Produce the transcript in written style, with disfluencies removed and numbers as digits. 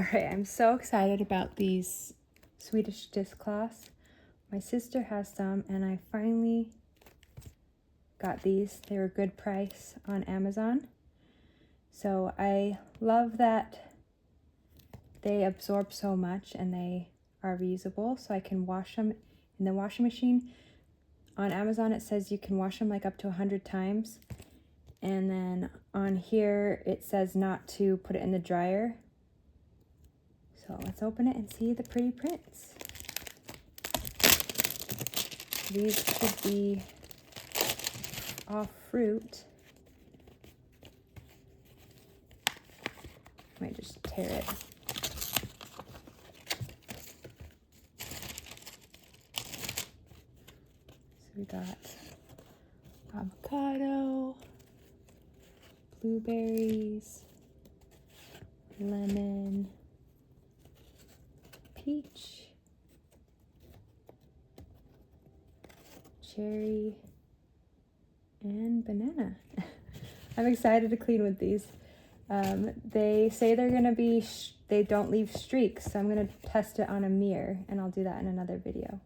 Alright, I'm so excited about these Swedish dishcloths. My sister has some and I finally got these. They were a good price on Amazon. So I love that they absorb so much and they are reusable, so I can wash them in the washing machine. On Amazon it says you can wash them like up to 100 times. And then on here it says not to put it in the dryer. So let's open it and see the pretty prints. These should be all fruit. Might just tear it. So we got avocado, blueberries, lemon, peach, cherry, and banana. I'm excited to clean with these. They say they're gonna be, they don't leave streaks, so I'm gonna test it on a mirror and I'll do that in another video.